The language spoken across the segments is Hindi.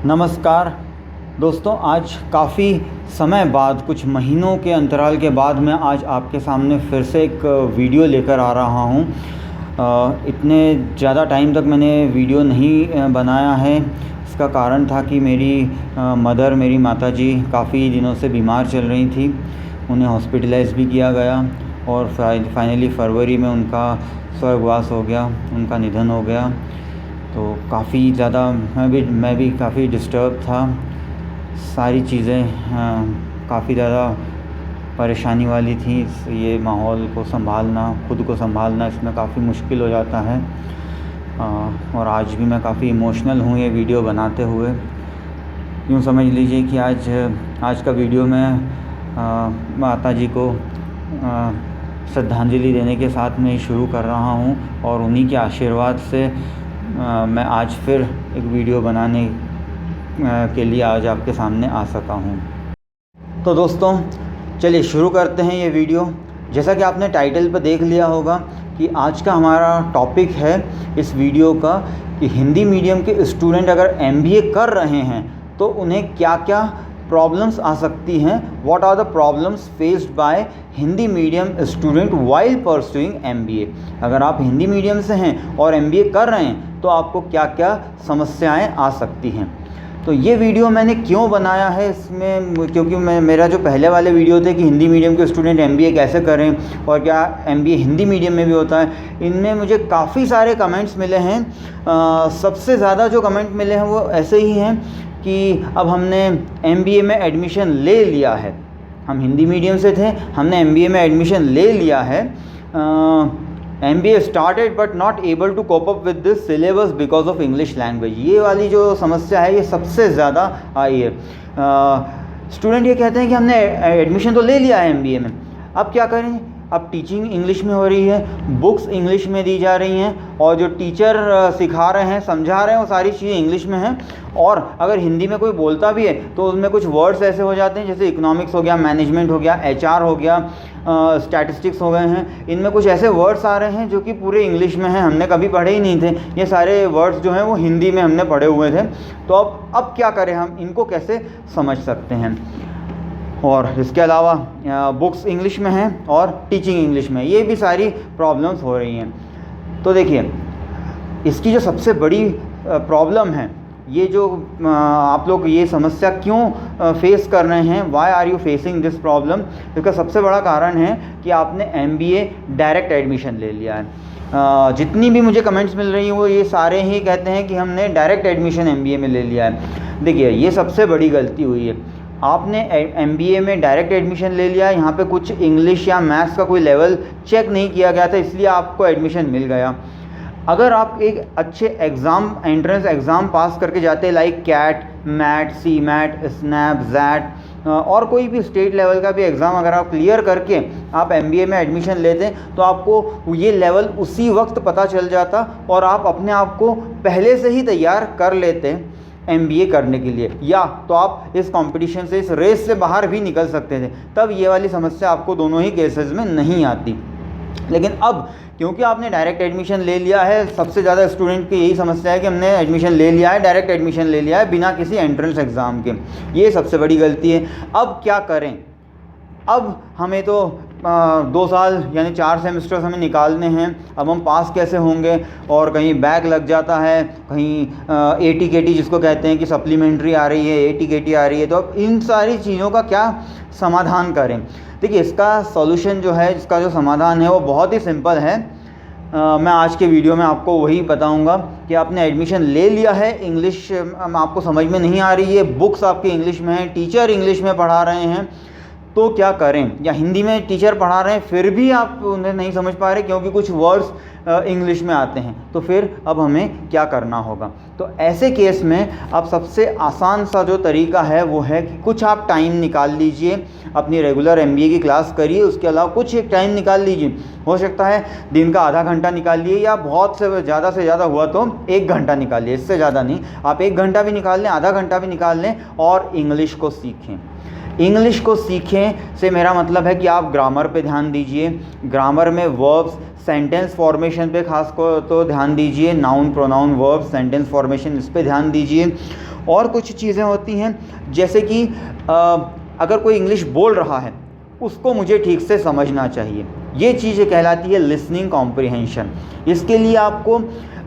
नमस्कार दोस्तों, आज काफ़ी समय बाद, कुछ महीनों के अंतराल के बाद मैं आज आपके सामने फिर से एक वीडियो लेकर आ रहा हूँ। इतने ज़्यादा टाइम तक मैंने वीडियो नहीं बनाया है। इसका कारण था कि मेरी माताजी काफ़ी दिनों से बीमार चल रही थी। उन्हें हॉस्पिटलाइज़ भी किया गया और फाइनली फरवरी में उनका स्वर्गवास हो गया, उनका निधन हो गया। तो काफ़ी ज़्यादा मैं भी काफ़ी डिस्टर्ब था। सारी चीज़ें काफ़ी ज़्यादा परेशानी वाली थी। ये माहौल को संभालना, खुद को संभालना, इसमें काफ़ी मुश्किल हो जाता है। और आज भी मैं काफ़ी इमोशनल हूँ ये वीडियो बनाते हुए। यूँ समझ लीजिए कि आज का वीडियो मैं माताजी को श्रद्धांजलि देने के साथ में शुरू कर रहा हूँ और उन्हीं के आशीर्वाद से मैं आज फिर एक वीडियो बनाने के लिए आज आपके सामने आ सका हूँ। तो दोस्तों, चलिए शुरू करते हैं ये वीडियो। जैसा कि आपने टाइटल पर देख लिया होगा कि आज का हमारा टॉपिक है इस वीडियो का कि हिंदी मीडियम के स्टूडेंट अगर MBA कर रहे हैं तो उन्हें क्या क्या प्रॉब्लम्स आ सकती हैं। What are the problems faced by Hindi medium student while pursuing MBA। अगर आप हिंदी मीडियम से हैं और MBA कर रहे हैं तो आपको क्या क्या समस्याएं आ सकती हैं। तो ये वीडियो मैंने क्यों बनाया है इसमें, क्योंकि मेरा जो पहले वाले वीडियो थे कि हिंदी मीडियम के स्टूडेंट MBA कैसे करें और क्या MBA हिंदी मीडियम में भी होता है, इनमें मुझे काफ़ी सारे कमेंट्स मिले हैं। सबसे ज़्यादा जो कमेंट मिले हैं वो ऐसे ही हैं कि अब हमने MBA में एडमिशन ले लिया है, हम हिंदी मीडियम से थे, हमने MBA में एडमिशन ले लिया है, MBA started but not able to cope up with this syllabus because of English language. ये वाली जो समस्या है ये सबसे ज़्यादा आई है। स्टूडेंट ये कहते हैं कि हमने एडमिशन तो ले लिया है MBA में, अब क्या करें। अब टीचिंग इंग्लिश में हो रही है, बुक्स इंग्लिश में दी जा रही हैं और जो टीचर सिखा रहे हैं, समझा रहे हैं, वो सारी चीज़ें इंग्लिश में हैं। और अगर हिंदी में कोई बोलता भी है तो उसमें कुछ वर्ड्स ऐसे हो जाते हैं जैसे इकोनॉमिक्स हो गया, मैनेजमेंट हो गया, HR हो गया, स्टैटिस्टिक्स हो गए हैं, इनमें कुछ ऐसे वर्ड्स आ रहे हैं जो कि पूरे इंग्लिश में हैं, हमने कभी पढ़े ही नहीं थे। ये सारे वर्ड्स जो हैं वो हिंदी में हमने पढ़े हुए थे। तो अब क्या करें, हम इनको कैसे समझ सकते हैं। और इसके अलावा बुक्स इंग्लिश में हैं और टीचिंग इंग्लिश में, ये भी सारी प्रॉब्लम्स हो रही हैं। तो देखिए, इसकी जो सबसे बड़ी प्रॉब्लम है, ये जो आप लोग ये समस्या क्यों फेस कर रहे हैं, why are you facing this problem, इसका सबसे बड़ा कारण है कि आपने MBA डायरेक्ट एडमिशन ले लिया है। जितनी भी मुझे कमेंट्स मिल रही हैं वो ये सारे ही कहते हैं कि हमने डायरेक्ट एडमिशन MBA में ले लिया है। देखिए, ये सबसे बड़ी गलती हुई है। आपने MBA में डायरेक्ट एडमिशन ले लिया, यहाँ पे कुछ इंग्लिश या मैथ्स का कोई लेवल चेक नहीं किया गया था, इसलिए आपको एडमिशन मिल गया। अगर आप एक अच्छे एंट्रेंस एग्ज़ाम पास करके जाते हैं, like CAT, MAT, CMAT, SNAP, ZAT और कोई भी स्टेट लेवल का भी एग्ज़ाम अगर आप क्लियर करके आप MBA में एडमिशन लेते हैं तो आपको ये लेवल उसी वक्त पता चल जाता और आप अपने आप को पहले से ही तैयार कर लेते MBA करने के लिए, या तो आप इस कंपटीशन से, इस रेस से बाहर भी निकल सकते थे। तब ये वाली समस्या आपको दोनों ही केसेस में नहीं आती। लेकिन अब क्योंकि आपने डायरेक्ट एडमिशन ले लिया है, सबसे ज़्यादा स्टूडेंट की यही समस्या है कि हमने एडमिशन ले लिया है, डायरेक्ट एडमिशन ले लिया है बिना किसी एंट्रेंस एग्ज़ाम के। ये सबसे बड़ी गलती है। अब क्या करें। अब हमें तो 2 साल यानी 4 सेमेस्टर्स हमें निकालने हैं। अब हम पास कैसे होंगे, और कहीं बैक लग जाता है, कहीं AT-KT जिसको कहते हैं कि सप्लीमेंट्री आ रही है, AT-KT आ रही है, तो अब इन सारी चीज़ों का क्या समाधान करें। देखिए, इसका सॉल्यूशन जो है, इसका जो समाधान है वो बहुत ही सिंपल है। मैं आज के वीडियो में आपको वही बताऊंगा कि आपने एडमिशन ले लिया है, इंग्लिश आपको समझ में नहीं आ रही है, बुक्स आपकी इंग्लिश में हैं, टीचर इंग्लिश में पढ़ा रहे हैं, तो क्या करें। या हिंदी में टीचर पढ़ा रहे हैं फिर भी आप उन्हें नहीं समझ पा रहे क्योंकि कुछ वर्ड्स इंग्लिश में आते हैं, तो फिर अब हमें क्या करना होगा। तो ऐसे केस में अब सबसे आसान सा जो तरीका है वो है कि कुछ आप टाइम निकाल लीजिए, अपनी रेगुलर MBA की क्लास करिए, उसके अलावा कुछ एक टाइम निकाल लीजिए। हो सकता है दिन का आधा घंटा निकालिए, या बहुत से ज़्यादा हुआ तो 1 घंटा निकालिए, इससे ज़्यादा नहीं। आप 1 घंटा भी निकाल लें, आधा घंटा भी निकाल लें और इंग्लिश को सीखें। इंग्लिश को सीखें से मेरा मतलब है कि आप ग्रामर पे ध्यान दीजिए। ग्रामर में वर्ब्स सेंटेंस फॉर्मेशन पे खास तो ध्यान दीजिए, noun pronoun verb sentence formation इस पे ध्यान दीजिए। और कुछ चीज़ें होती हैं जैसे कि अगर कोई इंग्लिश बोल रहा है उसको मुझे ठीक से समझना चाहिए, ये चीज़ कहलाती है लिसनिंग कॉम्प्रिहेंशन। इसके लिए आपको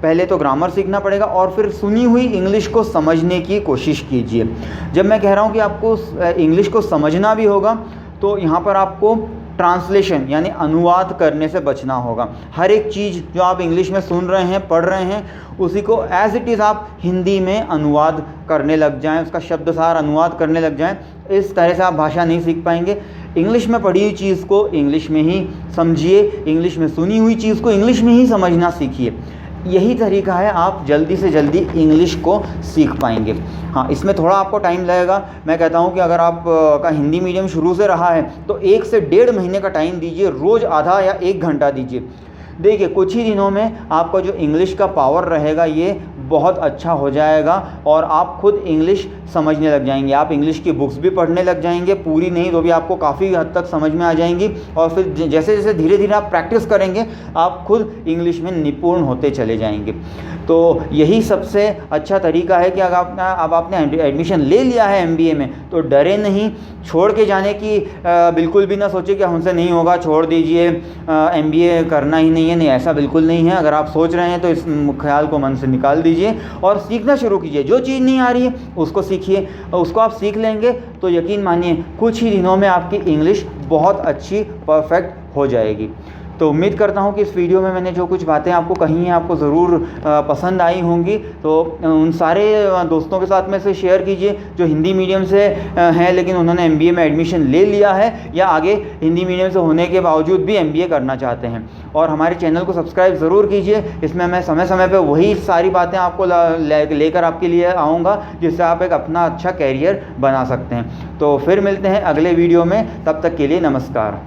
पहले तो ग्रामर सीखना पड़ेगा और फिर सुनी हुई इंग्लिश को समझने की कोशिश कीजिए। जब मैं कह रहा हूँ कि आपको इंग्लिश को समझना भी होगा तो यहाँ पर आपको ट्रांसलेशन यानी अनुवाद करने से बचना होगा। हर एक चीज़ जो आप इंग्लिश में सुन रहे हैं, पढ़ रहे हैं, उसी को एज इट इज़ आप हिंदी में अनुवाद करने लग जाएं, उसका शब्दसार अनुवाद करने लग जाएं। इस तरह से आप भाषा नहीं सीख पाएंगे। इंग्लिश में पढ़ी हुई चीज़ को इंग्लिश में ही समझिए, इंग्लिश में सुनी हुई चीज़ को इंग्लिश में ही समझना सीखिए। यही तरीका है, आप जल्दी से जल्दी इंग्लिश को सीख पाएंगे। हाँ, इसमें थोड़ा आपको टाइम लगेगा। मैं कहता हूँ कि अगर आप का हिंदी मीडियम शुरू से रहा है तो 1 से 1.5 महीने का टाइम दीजिए, रोज़ आधा या 1 घंटा दीजिए। देखिए कुछ ही दिनों में आपका जो इंग्लिश का पावर रहेगा ये बहुत अच्छा हो जाएगा और आप खुद इंग्लिश समझने लग जाएंगे। आप इंग्लिश की बुक्स भी पढ़ने लग जाएंगे, पूरी नहीं तो भी आपको काफ़ी हद तक समझ में आ जाएंगी। और फिर जैसे जैसे धीरे धीरे आप प्रैक्टिस करेंगे आप खुद इंग्लिश में निपुण होते चले जाएंगे। तो यही सबसे अच्छा तरीका है कि अगर अब आपने एडमिशन ले लिया है MBA में तो डरे नहीं, छोड़ के जाने की बिल्कुल भी ना सोचे कि हमसे नहीं होगा, छोड़ दीजिए, MBA करना ही नहीं है। नहीं, ऐसा बिल्कुल नहीं है। अगर आप सोच रहे हैं तो इस ख्याल को मन से निकाल दीजिए और सीखना शुरू कीजिए। जो चीज़ नहीं आ रही है उसको सीखिए, उसको आप सीख लेंगे तो यकीन मानिए कुछ ही दिनों में आपकी इंग्लिश बहुत अच्छी परफेक्ट हो जाएगी। तो उम्मीद करता हूँ कि इस वीडियो में मैंने जो कुछ बातें आपको कही हैं आपको ज़रूर पसंद आई होंगी। तो उन सारे दोस्तों के साथ में से शेयर कीजिए जो हिंदी मीडियम से हैं लेकिन उन्होंने MBA में एडमिशन ले लिया है या आगे हिंदी मीडियम से होने के बावजूद भी MBA करना चाहते हैं। और हमारे चैनल को सब्सक्राइब ज़रूर कीजिए, इसमें मैं समय समय पर वही सारी बातें आपको लेकर आपके लिए आऊँगा जिससे आप एक अपना अच्छा कैरियर बना सकते हैं। तो फिर मिलते हैं अगले वीडियो में, तब तक के लिए नमस्कार।